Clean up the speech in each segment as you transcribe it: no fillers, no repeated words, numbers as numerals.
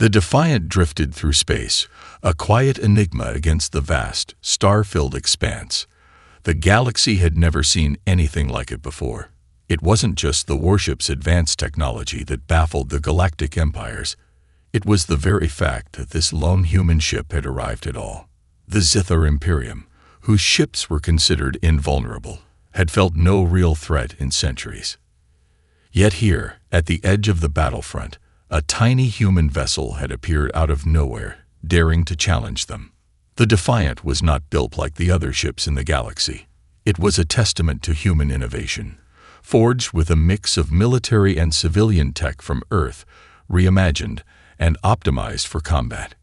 The Defiant drifted through space, a quiet enigma against the vast, star-filled expanse. The galaxy had never seen anything like it before. It wasn't just the warship's advanced technology that baffled the galactic empires. It was the very fact that this lone human ship had arrived at all. The Zithar Imperium, whose ships were considered invulnerable, had felt no real threat in centuries. Yet here, at the edge of the battlefront, a tiny human vessel had appeared out of nowhere, daring to challenge them. The Defiant was not built like the other ships in the galaxy. It was a testament to human innovation, forged with a mix of military and civilian tech from Earth, reimagined and optimized for combat.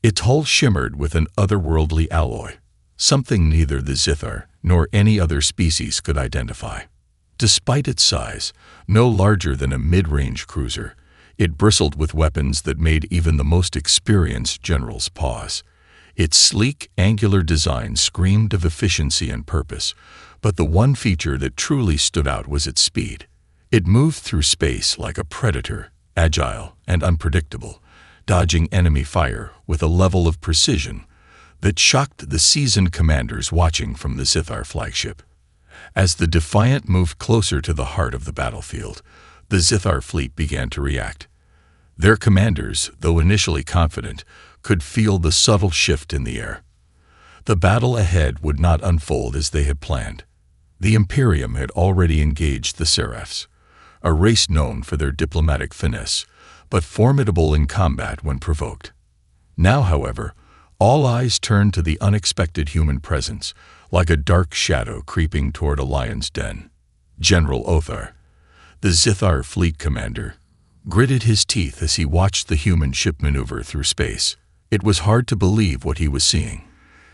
Its hull shimmered with an otherworldly alloy, something neither the Zithar nor any other species could identify. Despite its size, no larger than a mid-range cruiser, it bristled with weapons that made even the most experienced generals pause. Its sleek, angular design screamed of efficiency and purpose, but the one feature that truly stood out was its speed. It moved through space like a predator, agile and unpredictable, dodging enemy fire with a level of precision that shocked the seasoned commanders watching from the Zithar flagship. As the Defiant moved closer to the heart of the battlefield, the Zithar fleet began to react. Their commanders, though initially confident, could feel the subtle shift in the air. The battle ahead would not unfold as they had planned. The Imperium had already engaged the Seraphs, a race known for their diplomatic finesse, but formidable in combat when provoked. Now, however, all eyes turned to the unexpected human presence, like a dark shadow creeping toward a lion's den. General Othar, the Zithar fleet commander, gritted his teeth as he watched the human ship maneuver through space. It was hard to believe what he was seeing.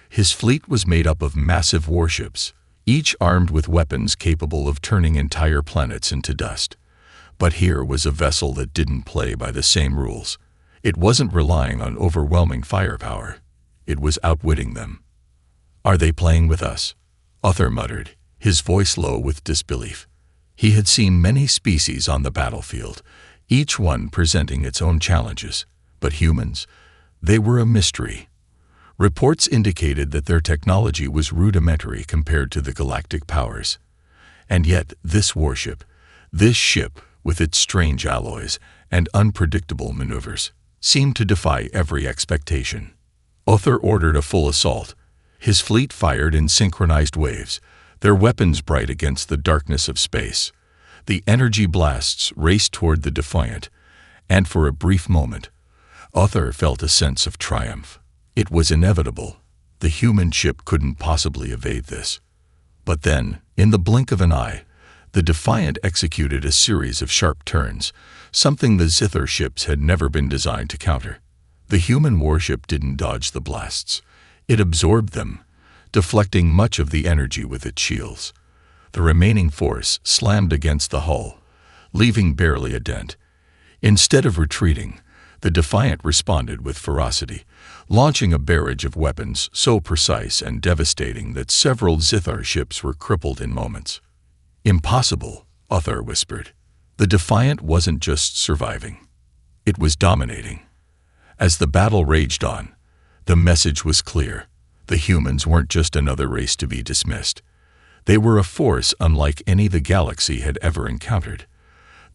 His fleet was made up of massive warships, each armed with weapons capable of turning entire planets into dust. But here was a vessel that didn't play by the same rules. It wasn't relying on overwhelming firepower. It was outwitting them. "Are they playing with us?" Othar muttered, his voice low with disbelief. He had seen many species on the battlefield, each one presenting its own challenges. But humans, they were a mystery. Reports indicated that their technology was rudimentary compared to the galactic powers. And yet this warship, this ship with its strange alloys and unpredictable maneuvers, seemed to defy every expectation. Othar ordered a full assault. His fleet fired in synchronized waves, their weapons bright against the darkness of space. The energy blasts raced toward the Defiant, and for a brief moment, Othar felt a sense of triumph. It was inevitable. The human ship couldn't possibly evade this. But then, in the blink of an eye, the Defiant executed a series of sharp turns, something the Zithar ships had never been designed to counter. The human warship didn't dodge the blasts. It absorbed them, deflecting much of the energy with its shields. The remaining force slammed against the hull, leaving barely a dent. Instead of retreating, the Defiant responded with ferocity, launching a barrage of weapons so precise and devastating that several Zithar ships were crippled in moments. "Impossible," Othar whispered. The Defiant wasn't just surviving. It was dominating. As the battle raged on, the message was clear. The humans weren't just another race to be dismissed. They were a force unlike any the galaxy had ever encountered.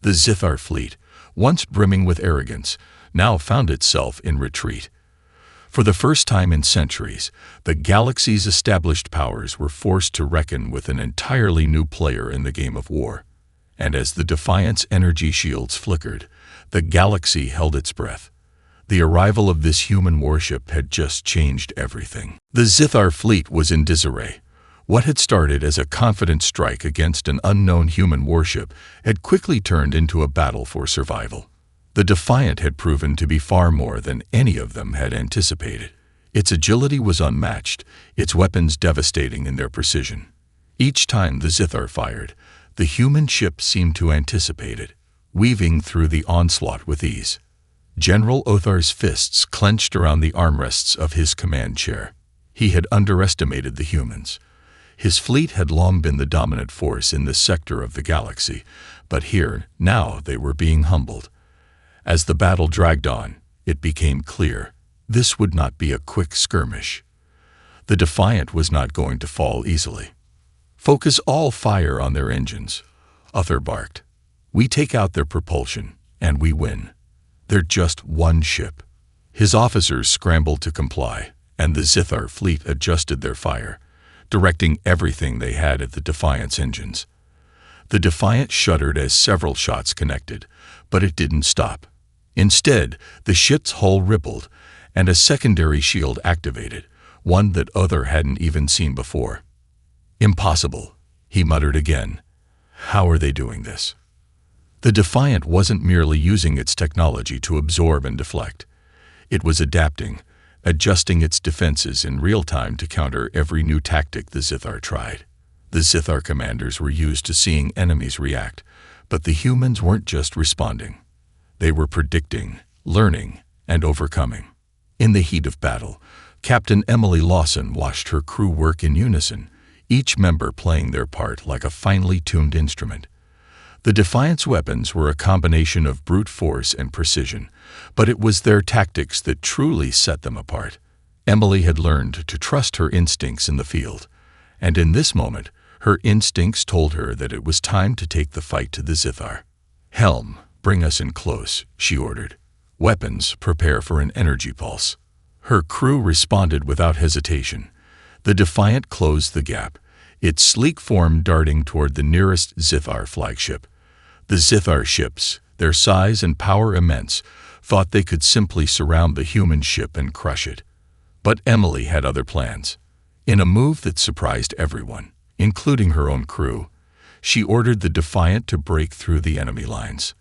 The Zithar fleet, once brimming with arrogance, now found itself in retreat. For the first time in centuries, the galaxy's established powers were forced to reckon with an entirely new player in the game of war. And as the Defiant's energy shields flickered, the galaxy held its breath. The arrival of this human warship had just changed everything. The Zithar fleet was in disarray. What had started as a confident strike against an unknown human warship had quickly turned into a battle for survival. The Defiant had proven to be far more than any of them had anticipated. Its agility was unmatched, its weapons devastating in their precision. Each time the Zithar fired, the human ship seemed to anticipate it, weaving through the onslaught with ease. General Othar's fists clenched around the armrests of his command chair. He had underestimated the humans. His fleet had long been the dominant force in this sector of the galaxy, but here, now, they were being humbled. As the battle dragged on, it became clear this would not be a quick skirmish. The Defiant was not going to fall easily. "Focus all fire on their engines," Uther barked. "We take out their propulsion, and we win. They're just one ship." His officers scrambled to comply, and the Zithar fleet adjusted their fire, directing everything they had at the Defiant's engines. The Defiant shuddered as several shots connected, but it didn't stop. Instead, the ship's hull rippled, and a secondary shield activated, one that Uther hadn't even seen before. "Impossible," he muttered again. "How are they doing this?" The Defiant wasn't merely using its technology to absorb and deflect. It was adapting, adjusting its defenses in real time to counter every new tactic the Zithar tried. The Zithar commanders were used to seeing enemies react, but the humans weren't just responding. They were predicting, learning, and overcoming. In the heat of battle, Captain Emily Lawson watched her crew work in unison, each member playing their part like a finely tuned instrument. The Defiant's weapons were a combination of brute force and precision, but it was their tactics that truly set them apart. Emily had learned to trust her instincts in the field, and in this moment, her instincts told her that it was time to take the fight to the Zithar. "Helm, bring us in close," she ordered. "Weapons, prepare for an energy pulse." Her crew responded without hesitation. The Defiant closed the gap, its sleek form darting toward the nearest Zithar flagship. The Zithar ships, their size and power immense, thought they could simply surround the human ship and crush it. But Emily had other plans. In a move that surprised everyone, including her own crew, she ordered the Defiant to break through the enemy lines.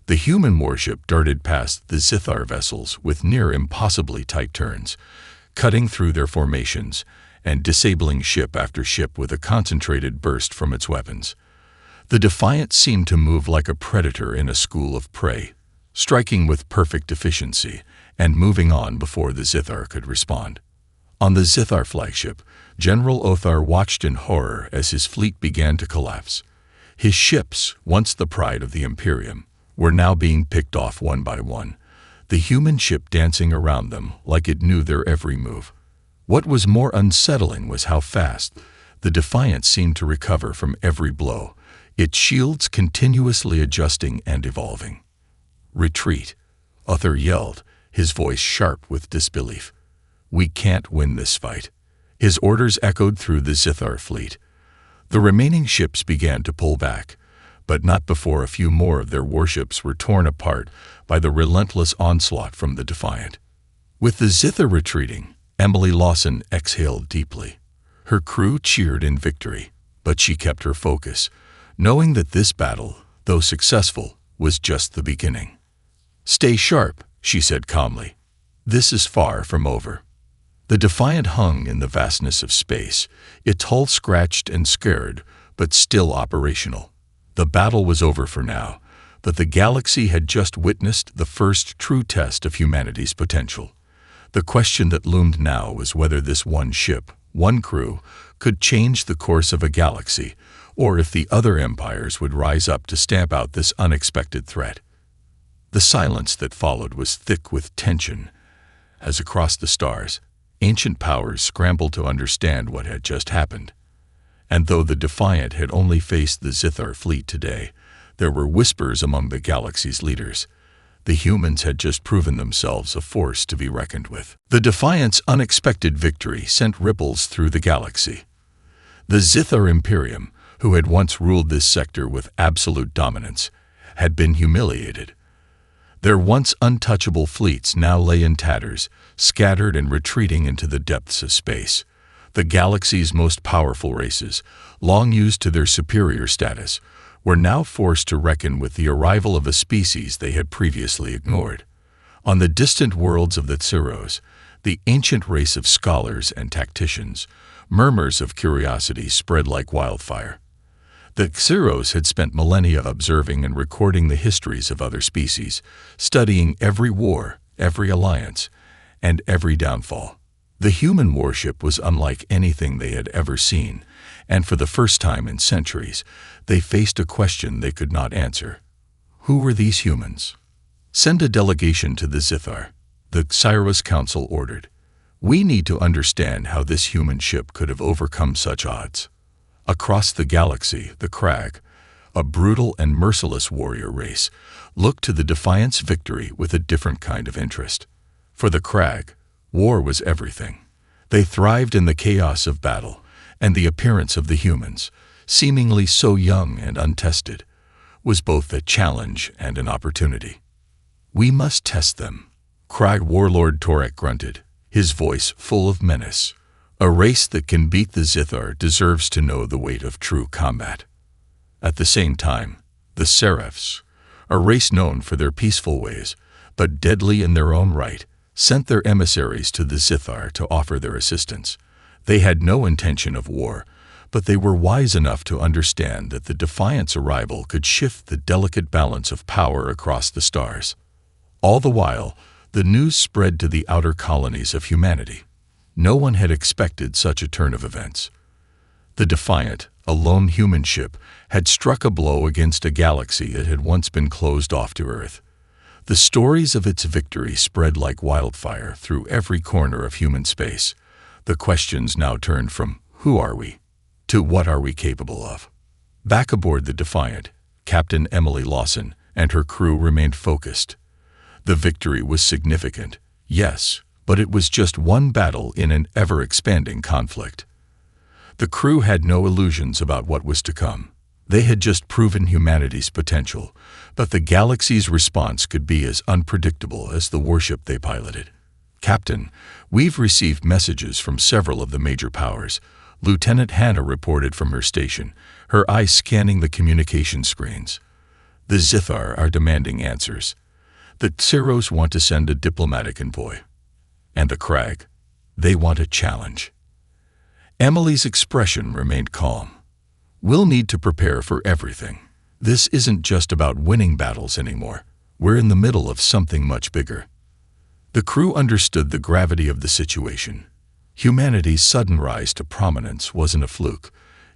The human warship darted past the Zithar vessels with near impossibly tight turns, cutting through their formations and disabling ship after ship with a concentrated burst from its weapons. The Defiant seemed to move like a predator in a school of prey, striking with perfect efficiency and moving on before the Zithar could respond. On the Zithar flagship, General Othar watched in horror as his fleet began to collapse. His ships, once the pride of the Imperium, were now being picked off one by one, the human ship dancing around them like it knew their every move. What was more unsettling was how fast the Defiant seemed to recover from every blow, its shields continuously adjusting and evolving. "Retreat," Uther yelled, his voice sharp with disbelief. "We can't win this fight." His orders echoed through the Zithar fleet. The remaining ships began to pull back, but not before a few more of their warships were torn apart by the relentless onslaught from the Defiant. With the Zithar retreating, Emily Lawson exhaled deeply. Her crew cheered in victory, but she kept her focus, knowing that this battle, though successful, was just the beginning. "Stay sharp," she said calmly. "This is far from over." The Defiant hung in the vastness of space, its hull scratched and scarred, but still operational. The battle was over for now, but the galaxy had just witnessed the first true test of humanity's potential. The question that loomed now was whether this one ship, one crew, could change the course of a galaxy, or if the other empires would rise up to stamp out this unexpected threat. The silence that followed was thick with tension, as across the stars, ancient powers scrambled to understand what had just happened. And though the Defiant had only faced the Zithar fleet today, there were whispers among the galaxy's leaders. The humans had just proven themselves a force to be reckoned with. The Defiant's unexpected victory sent ripples through the galaxy. The Zithar Imperium, who had once ruled this sector with absolute dominance, had been humiliated. Their once untouchable fleets now lay in tatters, scattered and retreating into the depths of space. The galaxy's most powerful races, long used to their superior status, were now forced to reckon with the arrival of a species they had previously ignored. On the distant worlds of the Xiros, the ancient race of scholars and tacticians, murmurs of curiosity spread like wildfire. The Xiros had spent millennia observing and recording the histories of other species, studying every war, every alliance, and every downfall. The human warship was unlike anything they had ever seen, and for the first time in centuries, they faced a question they could not answer. Who were these humans? "Send a delegation to the Zithar," the Xyros Council ordered. "We need to understand how this human ship could have overcome such odds." Across the galaxy, the Crag, a brutal and merciless warrior race, looked to the Defiant's victory with a different kind of interest. For the Crag, war was everything. They thrived in the chaos of battle, and the appearance of the humans, seemingly so young and untested, was both a challenge and an opportunity. "We must test them," Crag Warlord Torek grunted, his voice full of menace. "A race that can beat the Zithar deserves to know the weight of true combat." At the same time, the Seraphs, a race known for their peaceful ways, but deadly in their own right, sent their emissaries to the Zithar to offer their assistance. They had no intention of war, but they were wise enough to understand that the Defiant's arrival could shift the delicate balance of power across the stars. All the while, the news spread to the outer colonies of humanity. No one had expected such a turn of events. The Defiant, a lone human ship, had struck a blow against a galaxy that had once been closed off to Earth. The stories of its victory spread like wildfire through every corner of human space. The questions now turned from "Who are we?" to "What are we capable of?" Back aboard the Defiant, Captain Emily Lawson and her crew remained focused. The victory was significant, yes, but it was just one battle in an ever-expanding conflict. The crew had no illusions about what was to come. They had just proven humanity's potential, but the galaxy's response could be as unpredictable as the warship they piloted. "Captain, we've received messages from several of the major powers," Lieutenant Hannah reported from her station, her eyes scanning the communication screens. "The Zithar are demanding answers. The Xyros want to send a diplomatic envoy. And the Crag, they want a challenge." Emily's expression remained calm. "We'll need to prepare for everything. This isn't just about winning battles anymore. We're in the middle of something much bigger." The crew understood the gravity of the situation. Humanity's sudden rise to prominence wasn't a fluke.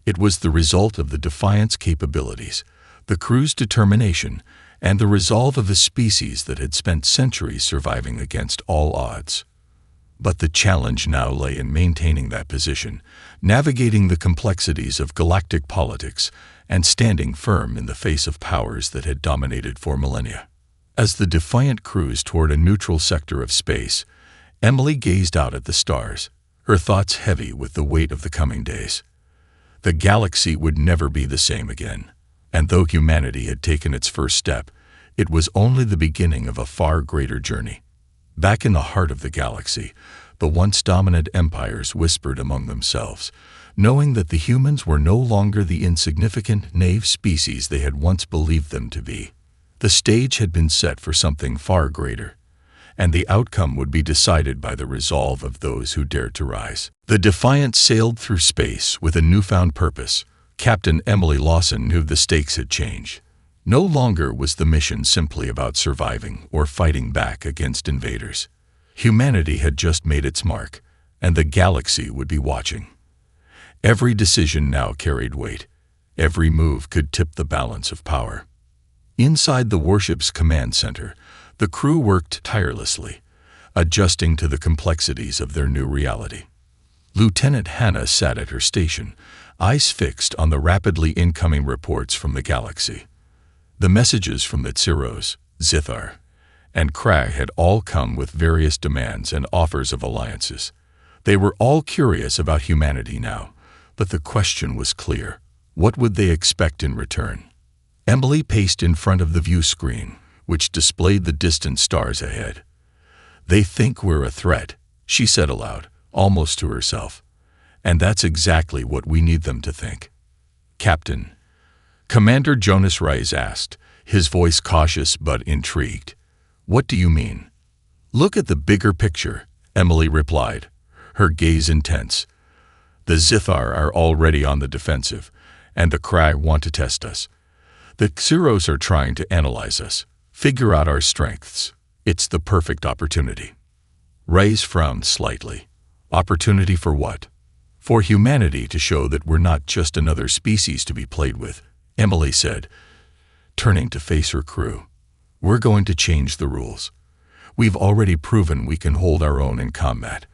It was the result of the Defiant's capabilities, the crew's determination, and the resolve of a species that had spent centuries surviving against all odds. But the challenge now lay in maintaining that position, navigating the complexities of galactic politics, and standing firm in the face of powers that had dominated for millennia. As the Defiant cruised toward a neutral sector of space, Emily gazed out at the stars, her thoughts heavy with the weight of the coming days. The galaxy would never be the same again, and though humanity had taken its first step, it was only the beginning of a far greater journey. Back in the heart of the galaxy, the once dominant empires whispered among themselves, knowing that the humans were no longer the insignificant, naive species they had once believed them to be. The stage had been set for something far greater, and the outcome would be decided by the resolve of those who dared to rise. The Defiant sailed through space with a newfound purpose. Captain Emily Lawson knew the stakes had changed. No longer was the mission simply about surviving or fighting back against invaders. Humanity had just made its mark, and the galaxy would be watching. Every decision now carried weight. Every move could tip the balance of power. Inside the warship's command center, the crew worked tirelessly, adjusting to the complexities of their new reality. Lieutenant Hannah sat at her station, eyes fixed on the rapidly incoming reports from the galaxy. The messages from the Xyros, Zithar, and Crag had all come with various demands and offers of alliances. They were all curious about humanity now, but the question was clear. What would they expect in return? Emily paced in front of the view screen, which displayed the distant stars ahead. "They think we're a threat," she said aloud, almost to herself. "And that's exactly what we need them to think." "Captain," Commander Jonas Reis asked, his voice cautious but intrigued. "What do you mean?" "Look at the bigger picture," Emily replied, her gaze intense. "The Zithar are already on the defensive, and the Crag want to test us. The Xyros are trying to analyze us, figure out our strengths. It's the perfect opportunity." Reis frowned slightly. "Opportunity for what?" "For humanity to show that we're not just another species to be played with," Emily said, turning to face her crew. "We're going to change the rules. We've already proven we can hold our own in combat.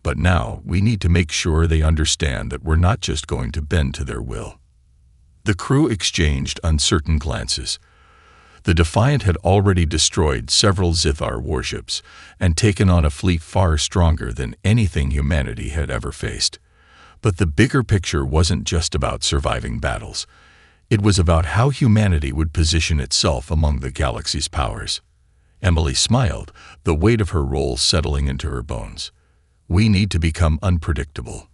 But now we need to make sure they understand that we're not just going to bend to their will." The crew exchanged uncertain glances. The Defiant had already destroyed several Zithar warships and taken on a fleet far stronger than anything humanity had ever faced. But the bigger picture wasn't just about surviving battles. It was about how humanity would position itself among the galaxy's powers. Emily smiled, the weight of her role settling into her bones. We need to become unpredictable.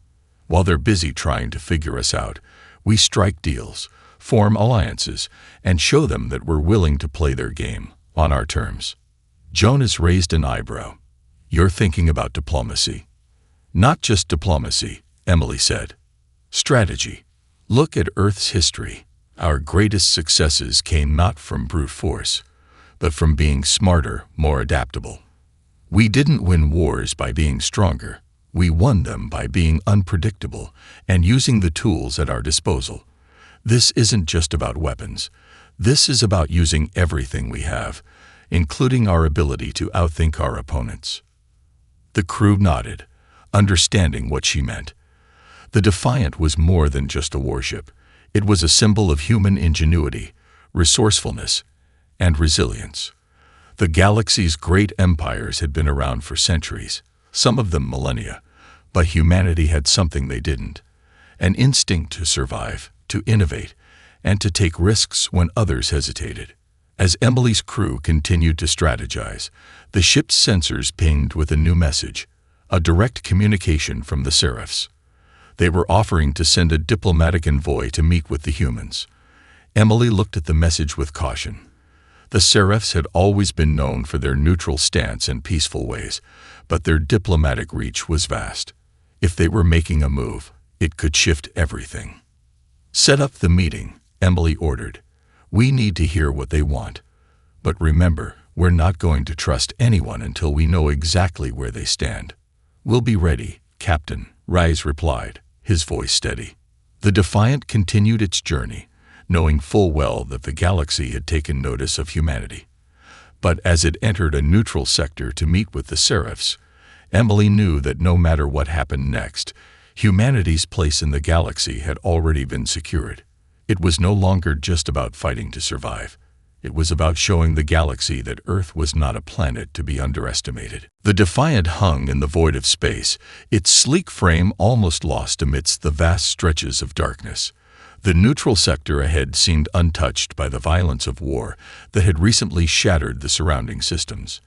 While they're busy trying to figure us out, we strike deals, form alliances, and show them that we're willing to play their game, on our terms. Jonas raised an eyebrow. "You're thinking about diplomacy." "Not just diplomacy," Emily said. "Strategy. Look at Earth's history. Our greatest successes came not from brute force, but from being smarter, more adaptable. We didn't win wars by being stronger. We won them by being unpredictable and using the tools at our disposal. This isn't just about weapons. This is about using everything we have, including our ability to outthink our opponents." The crew nodded, understanding what she meant. The Defiant was more than just a warship. It was a symbol of human ingenuity, resourcefulness, and resilience. The galaxy's great empires had been around for centuries, some of them millennia, but humanity had something they didn't: an instinct to survive, to innovate, and to take risks when others hesitated. As Emily's crew continued to strategize, the ship's sensors pinged with a new message, a direct communication from the Seraphs. They were offering to send a diplomatic envoy to meet with the humans. Emily looked at the message with caution. The Seraphs had always been known for their neutral stance and peaceful ways, but their diplomatic reach was vast. If they were making a move, it could shift everything. "Set up the meeting," Emily ordered. "We need to hear what they want. But remember, we're not going to trust anyone until we know exactly where they stand." "We'll be ready, Captain," Rise replied, his voice steady. The Defiant continued its journey, knowing full well that the galaxy had taken notice of humanity. But as it entered a neutral sector to meet with the Seraphs, Emily knew that no matter what happened next, humanity's place in the galaxy had already been secured. It was no longer just about fighting to survive. It was about showing the galaxy that Earth was not a planet to be underestimated. The Defiant hung in the void of space, its sleek frame almost lost amidst the vast stretches of darkness. The neutral sector ahead seemed untouched by the violence of war that had recently shattered the surrounding systems.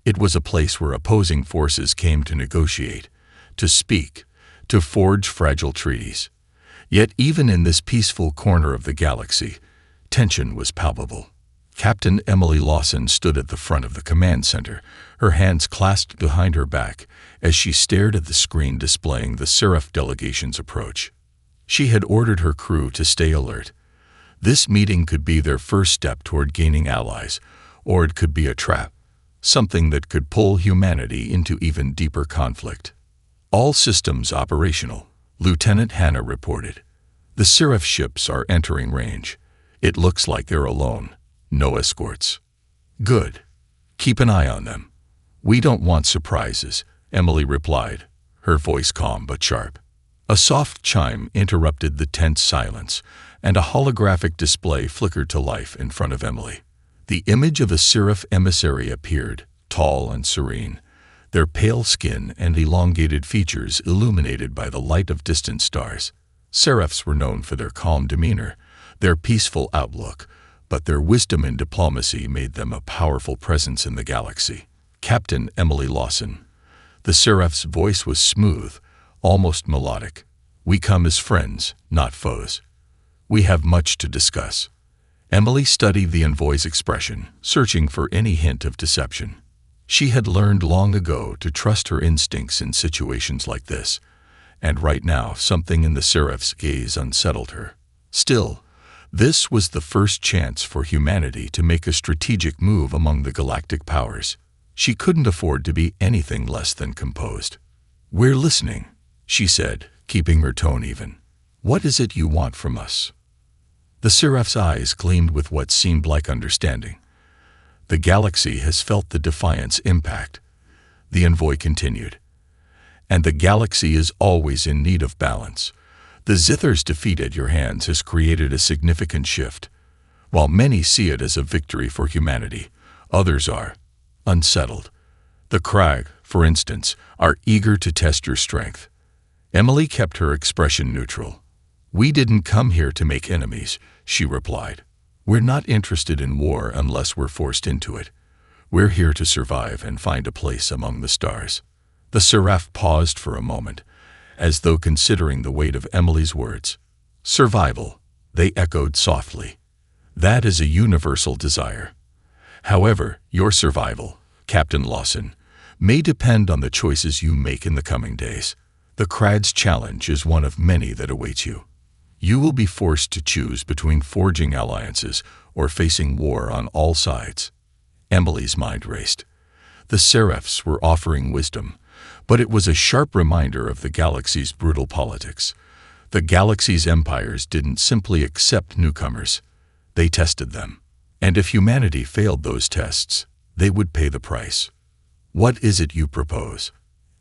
It was a place where opposing forces came to negotiate, to speak, to forge fragile treaties. Yet even in this peaceful corner of the galaxy, tension was palpable. Captain Emily Lawson stood at the front of the command center, her hands clasped behind her back as she stared at the screen displaying the Seraph delegation's approach. She had ordered her crew to stay alert. This meeting could be their first step toward gaining allies, or it could be a trap, something that could pull humanity into even deeper conflict. "All systems operational," Lieutenant Hannah reported. "The Seraph ships are entering range. It looks like they're alone. No escorts." "Good. Keep an eye on them." "We don't want surprises," Emily replied, her voice calm but sharp. A soft chime interrupted the tense silence, and a holographic display flickered to life in front of Emily. The image of a Seraph emissary appeared, tall and serene, their pale skin and elongated features illuminated by the light of distant stars. Seraphs were known for their calm demeanor, their peaceful outlook, but their wisdom and diplomacy made them a powerful presence in the galaxy. "Captain Emily Lawson." The Seraph's voice was smooth, almost melodic. "We come as friends, not foes. We have much to discuss." Emily studied the envoy's expression, searching for any hint of deception. She had learned long ago to trust her instincts in situations like this, and right now something in the Seraph's gaze unsettled her. Still, this was the first chance for humanity to make a strategic move among the galactic powers. She couldn't afford to be anything less than composed. "We're listening," she said, keeping her tone even. "What is it you want from us?" The Seraph's eyes gleamed with what seemed like understanding. The galaxy has felt the defiance impact, the envoy continued. And the galaxy is always in need of balance. The Zither's defeat at your hands has created a significant shift. While many see it as a victory for humanity, others are unsettled. The Krag, for instance, are eager to test your strength. Emily kept her expression neutral. We didn't come here to make enemies, she replied. We're not interested in war unless we're forced into it. We're here to survive and find a place among the stars. The Seraph paused for a moment, as though considering the weight of Emily's words. Survival, they echoed softly. That is a universal desire. However, your survival, Captain Lawson, may depend on the choices you make in the coming days. The Krad's challenge is one of many that awaits you. You will be forced to choose between forging alliances or facing war on all sides. Emily's mind raced. The Seraphs were offering wisdom, but it was a sharp reminder of the galaxy's brutal politics. The galaxy's empires didn't simply accept newcomers. They tested them. And if humanity failed those tests, they would pay the price. What is it you propose?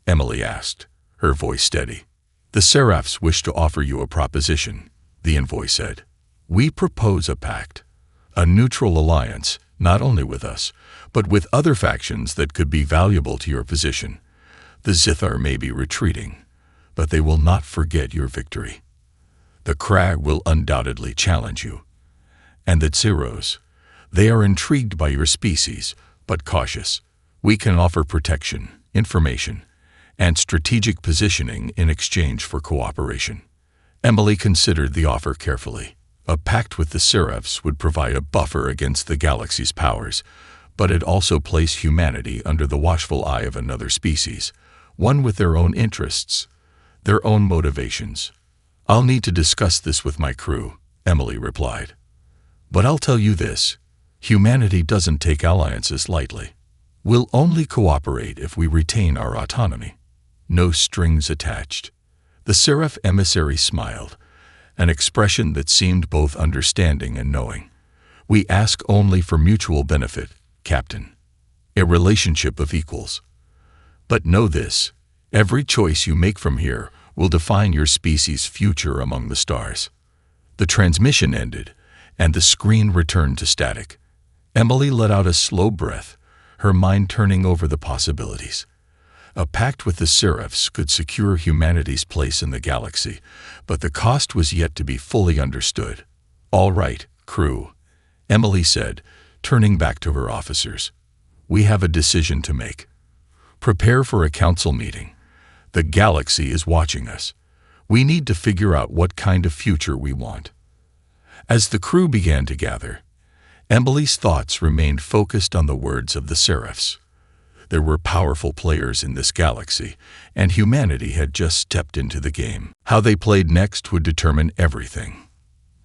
Emily asked, her voice steady. The Seraphs wish to offer you a proposition, the envoy said. We propose a pact, a neutral alliance, not only with us, but with other factions that could be valuable to your position. The Zithar may be retreating, but they will not forget your victory. The Krag will undoubtedly challenge you. And the Tsiros, they are intrigued by your species, but cautious. We can offer protection, information, and strategic positioning in exchange for cooperation. Emily considered the offer carefully. A pact with the Seraphs would provide a buffer against the galaxy's powers, but it also placed humanity under the watchful eye of another species, one with their own interests, their own motivations. I'll need to discuss this with my crew, Emily replied. But I'll tell you this, humanity doesn't take alliances lightly. We'll only cooperate if we retain our autonomy. No strings attached. The Seraph emissary smiled, an expression that seemed both understanding and knowing. We ask only for mutual benefit, Captain. A relationship of equals. But know this, every choice you make from here will define your species' future among the stars. The transmission ended, and the screen returned to static. Emily let out a slow breath, her mind turning over the possibilities. A pact with the Seraphs could secure humanity's place in the galaxy, but the cost was yet to be fully understood. All right, crew, Emily said, turning back to her officers. We have a decision to make. Prepare for a council meeting. The galaxy is watching us. We need to figure out what kind of future we want. As the crew began to gather, Emily's thoughts remained focused on the words of the Seraphs. There were powerful players in this galaxy, and humanity had just stepped into the game. How they played next would determine everything.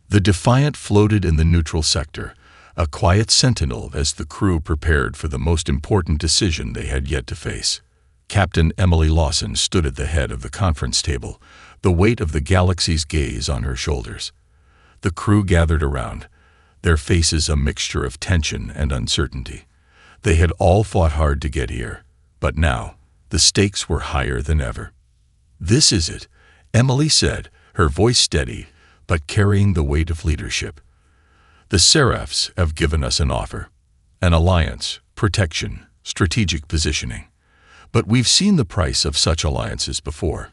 The Defiant floated in the neutral sector, a quiet sentinel as the crew prepared for the most important decision they had yet to face. Captain Emily Lawson stood at the head of the conference table, the weight of the galaxy's gaze on her shoulders. The crew gathered around, their faces a mixture of tension and uncertainty. They had all fought hard to get here, but now the stakes were higher than ever. This is it, Emily said, her voice steady, but carrying the weight of leadership. The Seraphs have given us an offer, an alliance, protection, strategic positioning. But we've seen the price of such alliances before.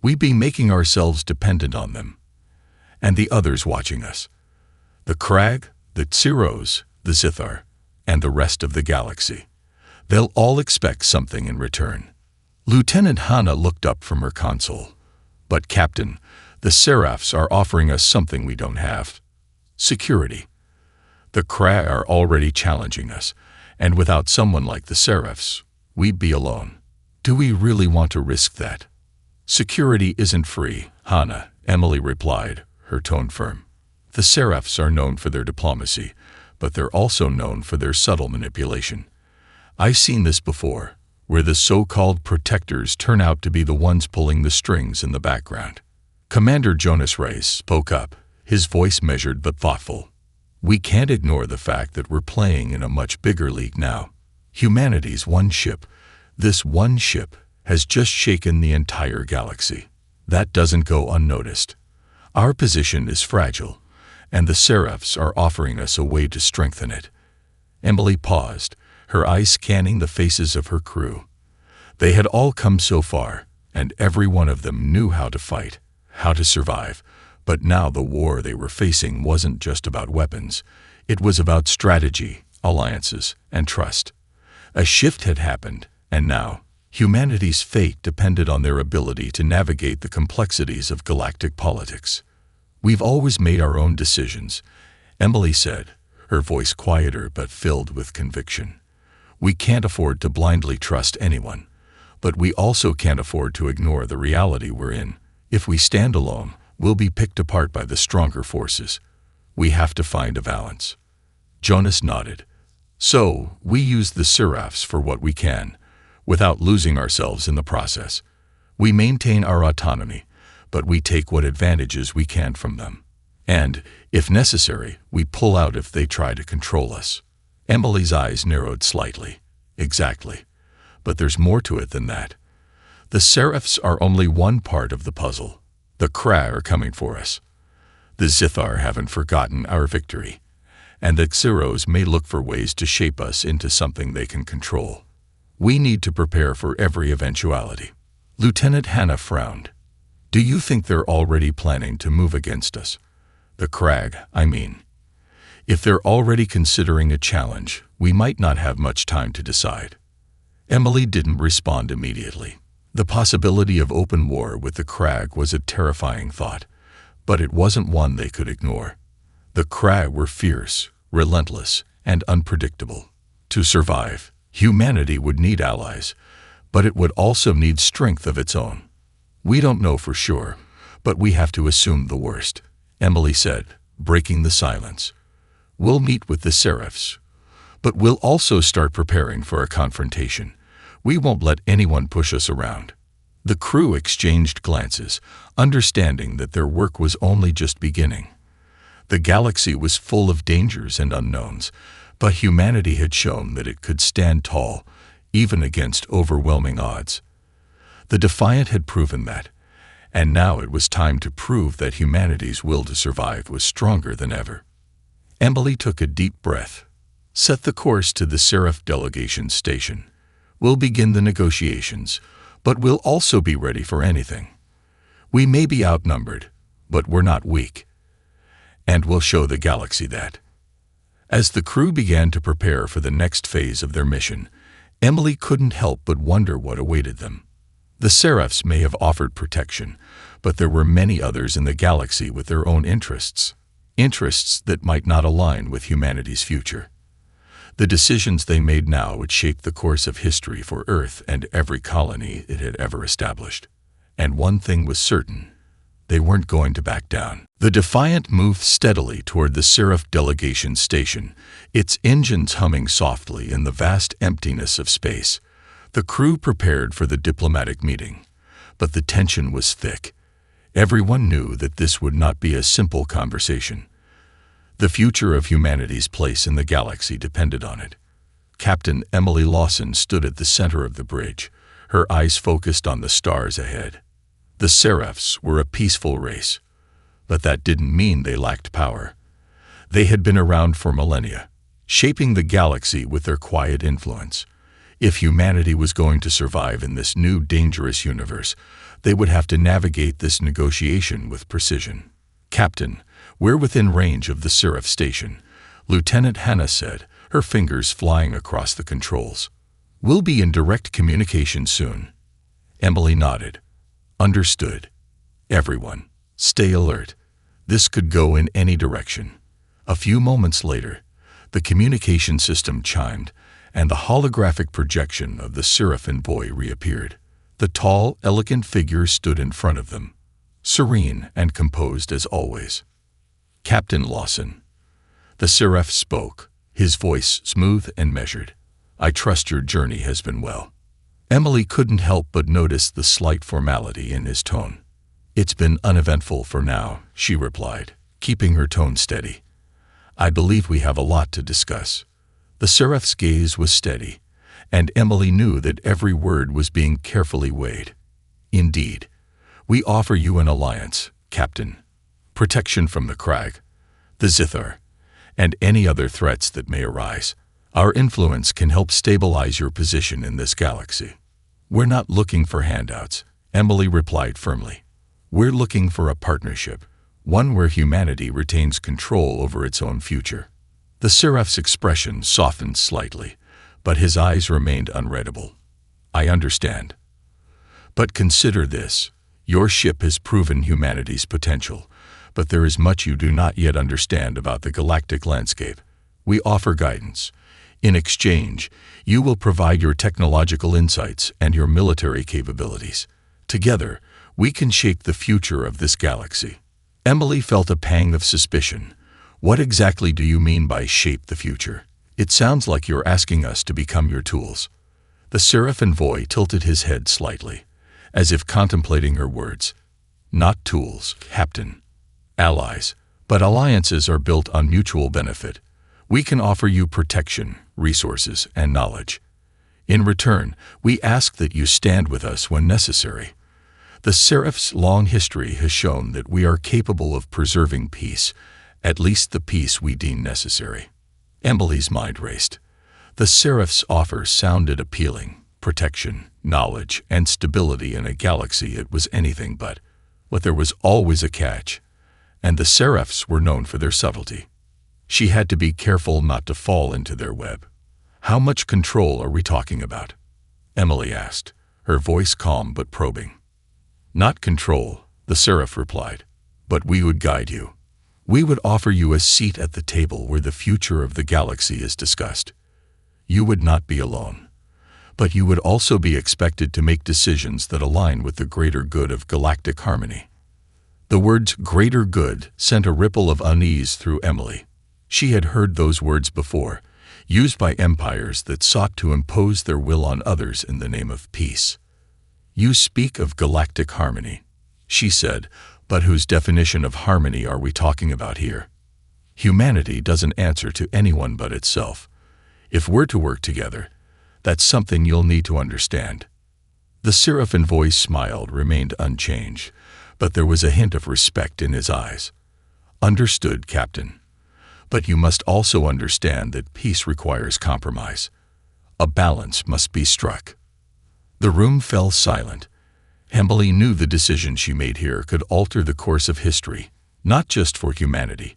We've been making ourselves dependent on them. And the others watching us. The Krag, the Tsiros, the Zithar, and the rest of the galaxy. They'll all expect something in return. Lieutenant Hannah looked up from her console. But Captain, the Seraphs are offering us something we don't have. Security. The Krag are already challenging us, and without someone like the Seraphs, we'd be alone. Do we really want to risk that? Security isn't free, Hannah, Emily replied, her tone firm. The Seraphs are known for their diplomacy, but they're also known for their subtle manipulation. I've seen this before, where the so-called protectors turn out to be the ones pulling the strings in the background. Commander Jonas Reyes spoke up, his voice measured but thoughtful. We can't ignore the fact that we're playing in a much bigger league now. Humanity's one ship. This one ship has just shaken the entire galaxy. That doesn't go unnoticed. Our position is fragile, and the Seraphs are offering us a way to strengthen it. Emily paused, her eyes scanning the faces of her crew. They had all come so far, and every one of them knew how to fight, how to survive. But now the war they were facing wasn't just about weapons. It was about strategy, alliances, and trust. A shift had happened, and now, humanity's fate depended on their ability to navigate the complexities of galactic politics. We've always made our own decisions, Emily said, her voice quieter but filled with conviction. We can't afford to blindly trust anyone, but we also can't afford to ignore the reality we're in. If we stand alone, we'll be picked apart by the stronger forces. We have to find a balance. Jonas nodded. So, we use the Seraphs for what we can, without losing ourselves in the process. We maintain our autonomy, but we take what advantages we can from them. And, if necessary, we pull out if they try to control us. Emily's eyes narrowed slightly. Exactly. But there's more to it than that. The Seraphs are only one part of the puzzle. The Kra are coming for us. The Zithar haven't forgotten our victory, and the Xeros may look for ways to shape us into something they can control. We need to prepare for every eventuality. Lieutenant Hannah frowned. Do you think they're already planning to move against us? The Krag, I mean. If they're already considering a challenge, we might not have much time to decide. Emily didn't respond immediately. The possibility of open war with the Krag was a terrifying thought, but it wasn't one they could ignore. The Krag were fierce, relentless, and unpredictable. To survive, humanity would need allies, but it would also need strength of its own. We don't know for sure, but we have to assume the worst, Emily said, breaking the silence. We'll meet with the Seraphs, but we'll also start preparing for a confrontation. We won't let anyone push us around. The crew exchanged glances, understanding that their work was only just beginning. The galaxy was full of dangers and unknowns, but humanity had shown that it could stand tall, even against overwhelming odds. The Defiant had proven that, and now it was time to prove that humanity's will to survive was stronger than ever. Emily took a deep breath. Set the course to the Seraph delegation station. We'll begin the negotiations, but we'll also be ready for anything. We may be outnumbered, but we're not weak. And we'll show the galaxy that. As the crew began to prepare for the next phase of their mission, Emily couldn't help but wonder what awaited them. The Seraphs may have offered protection, but there were many others in the galaxy with their own interests that might not align with humanity's future. The decisions they made now would shape the course of history for Earth and every colony it had ever established. And one thing was certain. They weren't going to back down. The Defiant moved steadily toward the Seraph delegation station, its engines humming softly in the vast emptiness of space. The crew prepared for the diplomatic meeting, but the tension was thick. Everyone knew that this would not be a simple conversation. The future of humanity's place in the galaxy depended on it. Captain Emily Lawson stood at the center of the bridge, her eyes focused on the stars ahead. The Seraphs were a peaceful race, but that didn't mean they lacked power. They had been around for millennia, shaping the galaxy with their quiet influence. If humanity was going to survive in this new dangerous universe, they would have to navigate this negotiation with precision. Captain, we're within range of the Seraph station, Lieutenant Hannah said, her fingers flying across the controls. We'll be in direct communication soon. Emily nodded. Understood. Everyone, stay alert. This could go in any direction. A few moments later, the communication system chimed, and the holographic projection of the Seraph envoy reappeared. The tall, elegant figure stood in front of them, serene and composed as always. Captain Lawson. The Seraph spoke, his voice smooth and measured. I trust your journey has been well. Emily couldn't help but notice the slight formality in his tone. It's been uneventful for now, she replied, keeping her tone steady. I believe we have a lot to discuss." The Seraph's gaze was steady, and Emily knew that every word was being carefully weighed. "Indeed. We offer you an alliance, Captain. Protection from the Crag, the Zithar, and any other threats that may arise. Our influence can help stabilize your position in this galaxy." "We're not looking for handouts," Emily replied firmly. "We're looking for a partnership, one where humanity retains control over its own future." The Seraph's expression softened slightly, but his eyes remained unreadable. "I understand. But consider this. Your ship has proven humanity's potential, but there is much you do not yet understand about the galactic landscape. We offer guidance. In exchange, you will provide your technological insights and your military capabilities. Together, we can shape the future of this galaxy." Emily felt a pang of suspicion. "What exactly do you mean by shape the future? It sounds like you're asking us to become your tools." The Seraph Envoy tilted his head slightly, as if contemplating her words. "Not tools, Captain. Allies. But alliances are built on mutual benefit. We can offer you protection, resources, and knowledge. In return, we ask that you stand with us when necessary. The Seraph's long history has shown that we are capable of preserving peace, at least the peace we deem necessary." Emily's mind raced. The Seraph's offer sounded appealing: protection, knowledge, and stability in a galaxy it was anything but. But there was always a catch, and the Seraphs were known for their subtlety. She had to be careful not to fall into their web. "How much control are we talking about?" Emily asked, her voice calm but probing. "Not control," the Seraph replied, "but we would guide you. We would offer you a seat at the table where the future of the galaxy is discussed. You would not be alone, but you would also be expected to make decisions that align with the greater good of galactic harmony." The words "greater good" sent a ripple of unease through Emily. She had heard those words before, used by empires that sought to impose their will on others in the name of peace. "You speak of galactic harmony," she said, "but whose definition of harmony are we talking about here? Humanity doesn't answer to anyone but itself. If we're to work together, that's something you'll need to understand." The Seraph Envoy's smile remained unchanged, but there was a hint of respect in his eyes. "Understood, Captain. But you must also understand that peace requires compromise. A balance must be struck." The room fell silent. Emily knew the decision she made here could alter the course of history, not just for humanity,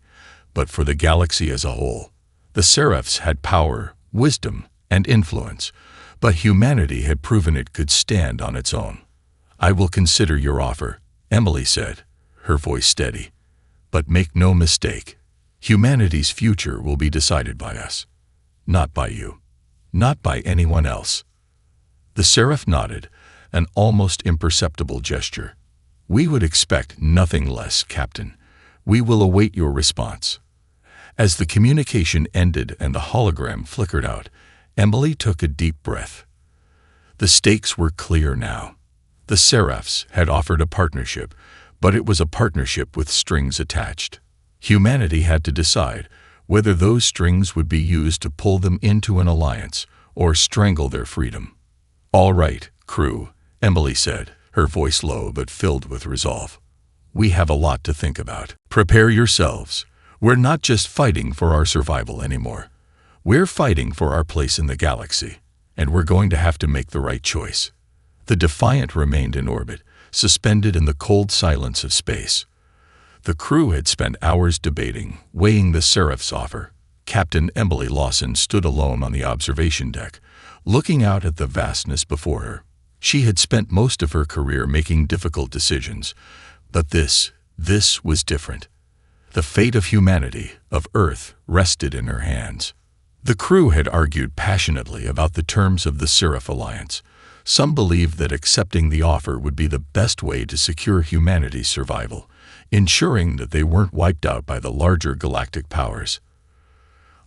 but for the galaxy as a whole. The Seraphs had power, wisdom, and influence, but humanity had proven it could stand on its own. "I will consider your offer," Emily said, her voice steady. "But make no mistake. Humanity's future will be decided by us, not by you, not by anyone else." The Seraph nodded, an almost imperceptible gesture. "We would expect nothing less, Captain. We will await your response." As the communication ended and the hologram flickered out, Emily took a deep breath. The stakes were clear now. The Seraphs had offered a partnership, but it was a partnership with strings attached. Humanity had to decide whether those strings would be used to pull them into an alliance or strangle their freedom. "All right, crew," Emily said, her voice low but filled with resolve. "We have a lot to think about. Prepare yourselves. We're not just fighting for our survival anymore. We're fighting for our place in the galaxy, and we're going to have to make the right choice." The Defiant remained in orbit, suspended in the cold silence of space. The crew had spent hours debating, weighing the Seraph's offer. Captain Emily Lawson stood alone on the observation deck, looking out at the vastness before her. She had spent most of her career making difficult decisions, but this was different. The fate of humanity, of Earth, rested in her hands. The crew had argued passionately about the terms of the Seraph Alliance. Some believed that accepting the offer would be the best way to secure humanity's survival, ensuring that they weren't wiped out by the larger galactic powers.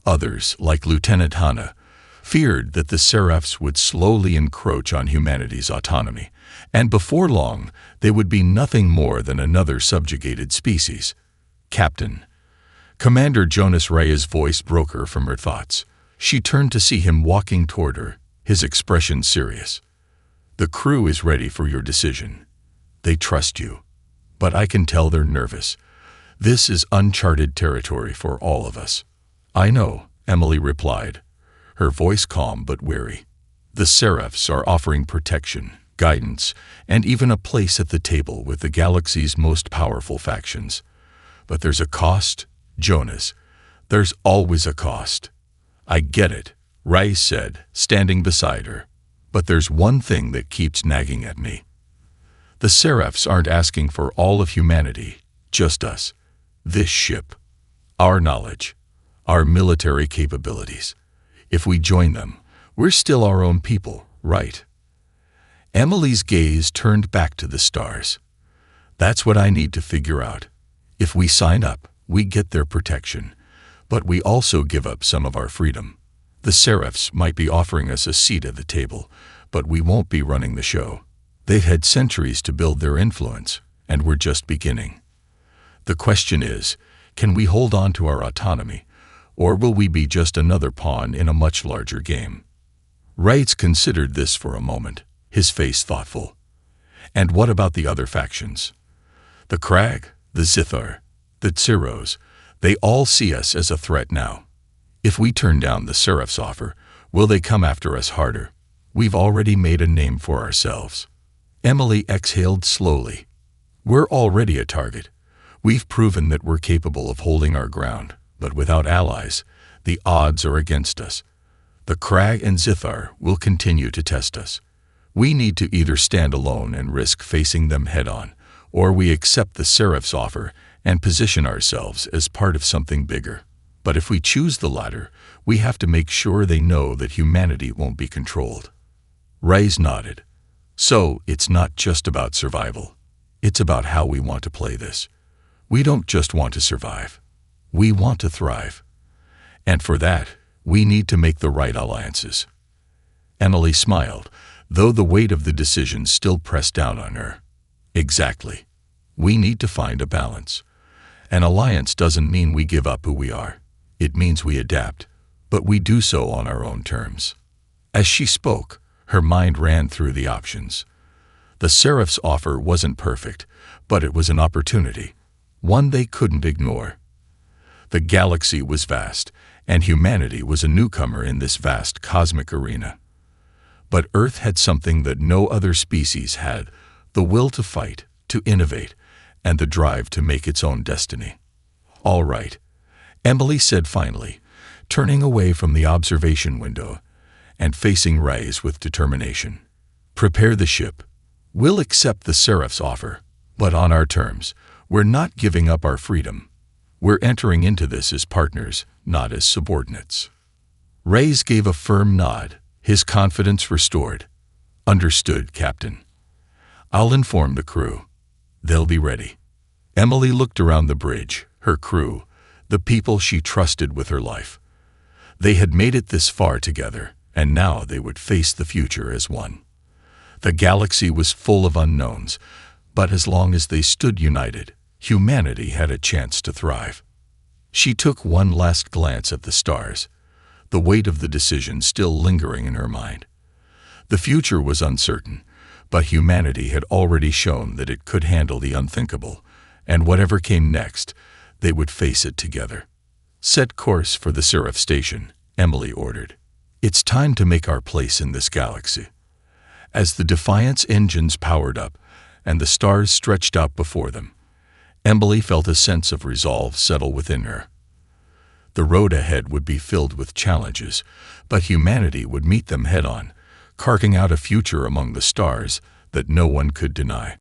Others, like Lieutenant Hanna, feared that the Seraphs would slowly encroach on humanity's autonomy, and before long they would be nothing more than another subjugated species. "Captain, Commander Jonas Raya's voice broke her from her thoughts. She turned to see him walking toward her, his expression serious. The crew is ready for your decision. They trust you. But I can tell they're nervous. This is uncharted territory for all of us. I know, Emily replied, her voice calm but wary. The Seraphs are offering protection, guidance, and even a place at the table with the galaxy's most powerful factions. But there's a cost, Jonas. There's always a cost. I get it, Ray said, standing beside her. But there's one thing that keeps nagging at me. The Seraphs aren't asking for all of humanity, just us. This ship. Our knowledge. Our military capabilities. If we join them, we're still our own people, right? Emily's gaze turned back to the stars. That's what I need to figure out. If we sign up, we get their protection. But we also give up some of our freedom. The Seraphs might be offering us a seat at the table, but we won't be running the show. They've had centuries to build their influence, and we're just beginning. The question is, can we hold on to our autonomy, or will we be just another pawn in a much larger game? Wrights considered this for a moment, his face thoughtful. And what about the other factions? The Crag, the Zithar, the Tsiros, they all see us as a threat now. If we turn down the Seraph's offer, will they come after us harder? We've already made a name for ourselves. Emily exhaled slowly. We're already a target. We've proven that we're capable of holding our ground, but without allies, the odds are against us. The Crag and Zithar will continue to test us. We need to either stand alone and risk facing them head-on, or we accept the Seraph's offer and position ourselves as part of something bigger. But if we choose the latter, we have to make sure they know that humanity won't be controlled. Reyes nodded. So, it's not just about survival. It's about how we want to play this. We don't just want to survive. We want to thrive. And for that, we need to make the right alliances. Emily smiled, though the weight of the decision still pressed down on her. Exactly. We need to find a balance. An alliance doesn't mean we give up who we are. It means we adapt, but we do so on our own terms. As she spoke, her mind ran through the options. The Seraph's offer wasn't perfect, but it was an opportunity, one they couldn't ignore. The galaxy was vast, and humanity was a newcomer in this vast cosmic arena. But Earth had something that no other species had, the will to fight, to innovate, and the drive to make its own destiny. All right, Emily said finally, turning away from the observation window and facing Reyes with determination. Prepare the ship. We'll accept the Seraph's offer, but on our terms. We're not giving up our freedom. We're entering into this as partners, not as subordinates. Reyes gave a firm nod, his confidence restored. Understood, Captain. I'll inform the crew. They'll be ready. Emily looked around the bridge, her crew, the people she trusted with her life. They had made it this far together, and now they would face the future as one. The galaxy was full of unknowns, but as long as they stood united, humanity had a chance to thrive. She took one last glance at the stars, the weight of the decision still lingering in her mind. The future was uncertain, but humanity had already shown that it could handle the unthinkable, and whatever came next, they would face it together. Set course for the Seraph Station, Emily ordered. It's time to make our place in this galaxy. As the Defiant's engines powered up and the stars stretched out before them, Emily felt a sense of resolve settle within her. The road ahead would be filled with challenges, but humanity would meet them head-on, carving out a future among the stars that no one could deny.